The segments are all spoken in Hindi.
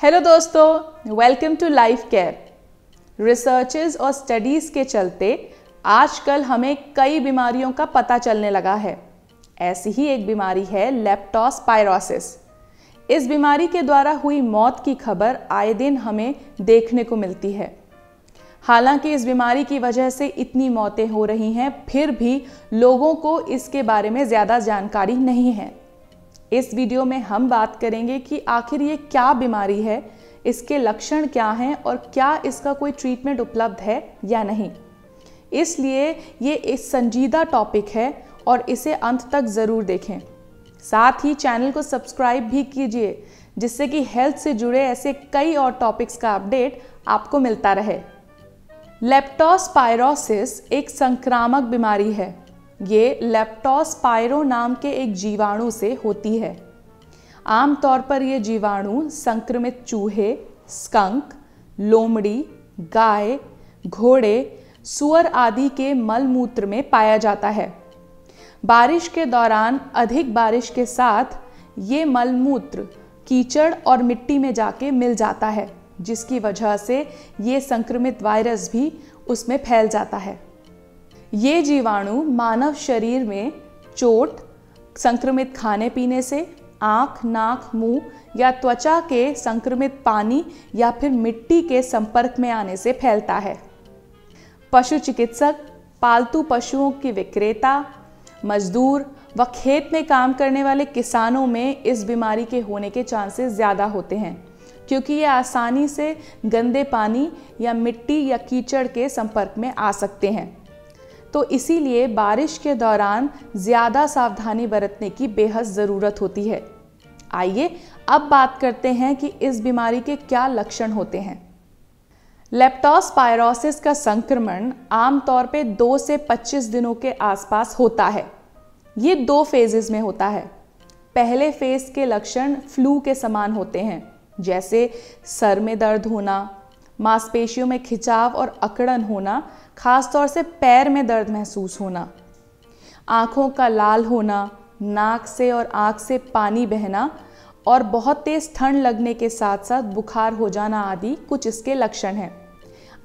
हेलो दोस्तों, welcome to life care. Researches और स्टडीज़ के चलते आजकल हमें कई बीमारियों का पता चलने लगा है। ऐसी ही एक बीमारी है लेप्टोस्पायरोसिस। इस बीमारी के द्वारा हुई मौत की खबर आए दिन हमें देखने को मिलती है। हालांकि इस बीमारी की वजह से इतनी मौतें हो रही हैं, फिर भी लोगों को इसके बारे में ज़्यादा जानकारी नहीं है। इस वीडियो में हम बात करेंगे कि आखिर ये क्या बीमारी है, इसके लक्षण क्या हैं और क्या इसका कोई ट्रीटमेंट उपलब्ध है या नहीं। इसलिए ये एक संजीदा टॉपिक है और इसे अंत तक ज़रूर देखें। साथ ही चैनल को सब्सक्राइब भी कीजिए, जिससे कि हेल्थ से जुड़े ऐसे कई और टॉपिक्स का अपडेट आपको मिलता रहे। लेप्टोस्पायरोसिस एक संक्रामक बीमारी है। ये लेप्टोस्पायरो नाम के एक जीवाणु से होती है। आमतौर पर ये जीवाणु संक्रमित चूहे, स्कंक, लोमड़ी, गाय, घोड़े, सूअर आदि के मलमूत्र में पाया जाता है। बारिश के दौरान अधिक बारिश के साथ ये मलमूत्र कीचड़ और मिट्टी में जाके मिल जाता है, जिसकी वजह से ये संक्रमित वायरस भी उसमें फैल जाता है। ये जीवाणु मानव शरीर में चोट, संक्रमित खाने पीने से, आँख, नाक, मुंह या त्वचा के संक्रमित पानी या फिर मिट्टी के संपर्क में आने से फैलता है। पशु चिकित्सक, पालतू पशुओं के विक्रेता, मजदूर व खेत में काम करने वाले किसानों में इस बीमारी के होने के चांसेस ज़्यादा होते हैं, क्योंकि ये आसानी से गंदे पानी या मिट्टी या कीचड़ के संपर्क में आ सकते हैं। तो इसीलिए बारिश के दौरान ज़्यादा सावधानी बरतने की बेहद ज़रूरत होती है। आइए अब बात करते हैं कि इस बीमारी के क्या लक्षण होते हैं। लेप्टोस्पायरोसिस का संक्रमण आमतौर पे 2 से 25 दिनों के आसपास होता है। ये 2 फेजेस में होता है। पहले फेज के लक्षण फ्लू के समान होते हैं, जैसे सर में दर्द होना, मांसपेशियों में खिंचाव और अकड़न होना, खासतौर से पैर में दर्द महसूस होना, आँखों का लाल होना, नाक से और आँख से पानी बहना और बहुत तेज़ ठंड लगने के साथ साथ बुखार हो जाना आदि कुछ इसके लक्षण हैं।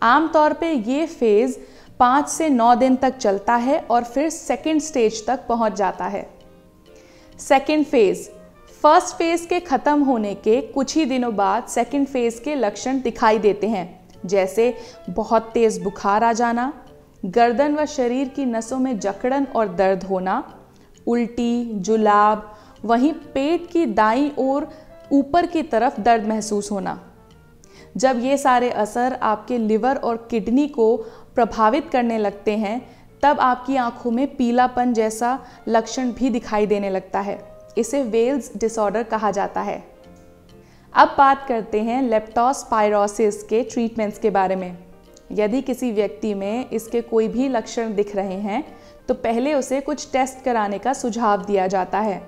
आमतौर पे ये फेज़ 5 से 9 दिन तक चलता है और फिर सेकेंड स्टेज तक पहुंच जाता है। सेकेंड फेज़, फर्स्ट फेज़ के ख़त्म होने के कुछ ही दिनों बाद सेकेंड फेज़ के लक्षण दिखाई देते हैं, जैसे बहुत तेज़ बुखार आ जाना, गर्दन व शरीर की नसों में जकड़न और दर्द होना, उल्टी, जुलाब, वहीं पेट की दाईं ओर ऊपर की तरफ दर्द महसूस होना। जब ये सारे असर आपके लिवर और किडनी को प्रभावित करने लगते हैं, तब आपकी आंखों में पीलापन जैसा लक्षण भी दिखाई देने लगता है। इसे वेल्स डिसऑर्डर कहा जाता है। अब बात करते हैं लेप्टोस्पायरोसिस के ट्रीटमेंट्स के बारे में। यदि किसी व्यक्ति में इसके कोई भी लक्षण दिख रहे हैं, तो पहले उसे कुछ टेस्ट कराने का सुझाव दिया जाता है,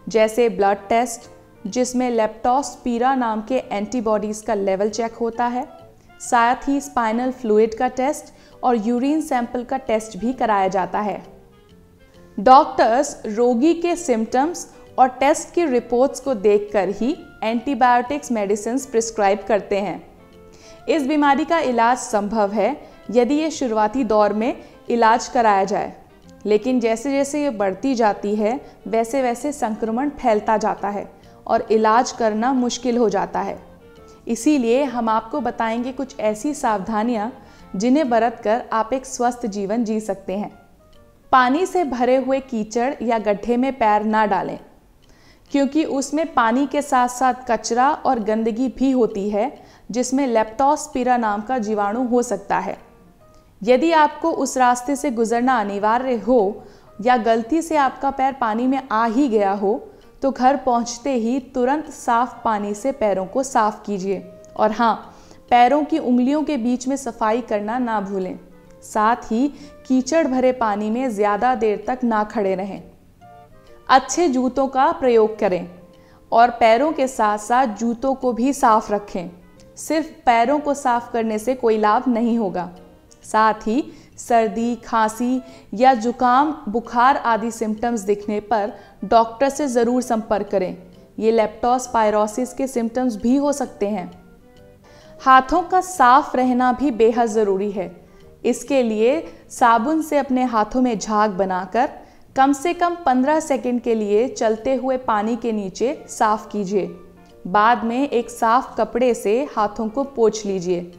जैसे ब्लड टेस्ट, जिसमें लेप्टोस्पिरा नाम के एंटीबॉडीज़ का लेवल चेक होता है। साथ ही स्पाइनल फ्लूइड का टेस्ट और यूरिन सैंपल का टेस्ट भी कराया जाता है। डॉक्टर्स रोगी के सिम्टम्स और टेस्ट की रिपोर्ट्स को देखकर ही एंटीबायोटिक्स मेडिसिन्स प्रिस्क्राइब करते हैं। इस बीमारी का इलाज संभव है यदि ये शुरुआती दौर में इलाज कराया जाए, लेकिन जैसे जैसे ये बढ़ती जाती है वैसे वैसे संक्रमण फैलता जाता है और इलाज करना मुश्किल हो जाता है। इसीलिए हम आपको बताएंगे कुछ ऐसी सावधानियां जिन्हें बरतकर आप एक स्वस्थ जीवन जी सकते हैं। पानी से भरे हुए कीचड़ या गड्ढे में पैर ना डालें, क्योंकि उसमें पानी के साथ साथ कचरा और गंदगी भी होती है, जिसमें लेप्टोस्पिरा नाम का जीवाणु हो सकता है। यदि आपको उस रास्ते से गुजरना अनिवार्य हो या गलती से आपका पैर पानी में आ ही गया हो, तो घर पहुंचते ही तुरंत साफ पानी से पैरों को साफ कीजिए। और हाँ, पैरों की उंगलियों के बीच में सफाई करना ना भूलें। साथ ही कीचड़ भरे पानी में ज़्यादा देर तक ना खड़े रहें। अच्छे जूतों का प्रयोग करें और पैरों के साथ साथ जूतों को भी साफ रखें। सिर्फ पैरों को साफ करने से कोई लाभ नहीं होगा। साथ ही सर्दी, खांसी या जुकाम, बुखार आदि सिम्टम्स दिखने पर डॉक्टर से ज़रूर संपर्क करें। ये लेप्टोस्पायरोसिस के सिम्टम्स भी हो सकते हैं। हाथों का साफ रहना भी बेहद ज़रूरी है। इसके लिए साबुन से अपने हाथों में झाग बनाकर कम से कम 15 सेकंड के लिए चलते हुए पानी के नीचे साफ कीजिए। बाद में एक साफ कपड़े से हाथों को पोंछ लीजिए।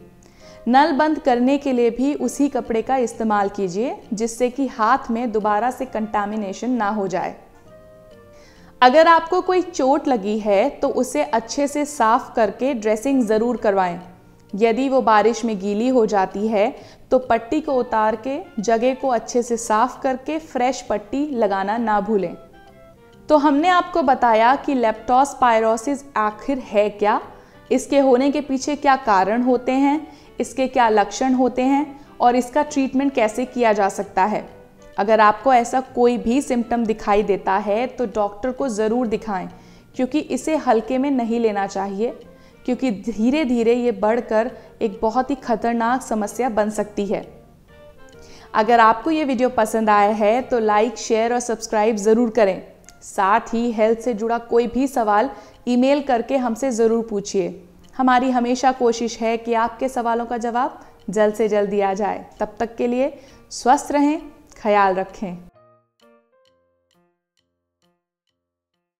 नल बंद करने के लिए भी उसी कपड़े का इस्तेमाल कीजिए, जिससे कि हाथ में दोबारा से कंटामिनेशन ना हो जाए। अगर आपको कोई चोट लगी है तो उसे अच्छे से साफ करके ड्रेसिंग ज़रूर करवाएं। यदि वो बारिश में गीली हो जाती है तो पट्टी को उतार के जगह को अच्छे से साफ करके फ्रेश पट्टी लगाना ना भूलें। तो हमने आपको बताया कि लेप्टोस्पायरोसिस आखिर है क्या, इसके होने के पीछे क्या कारण होते हैं, इसके क्या लक्षण होते हैं और इसका ट्रीटमेंट कैसे किया जा सकता है। अगर आपको ऐसा कोई भी सिम्टम दिखाई देता है तो डॉक्टर को ज़रूर दिखाएं, क्योंकि इसे हल्के में नहीं लेना चाहिए, क्योंकि धीरे धीरे ये बढ़कर एक बहुत ही खतरनाक समस्या बन सकती है। अगर आपको ये वीडियो पसंद आया है तो लाइक, शेयर और सब्सक्राइब ज़रूर करें। साथ ही हेल्थ से जुड़ा कोई भी सवाल ईमेल करके हमसे ज़रूर पूछिए। हमारी हमेशा कोशिश है कि आपके सवालों का जवाब जल्द से जल्द दिया जाए। तब तक के लिए स्वस्थ रहें, ख्याल रखें।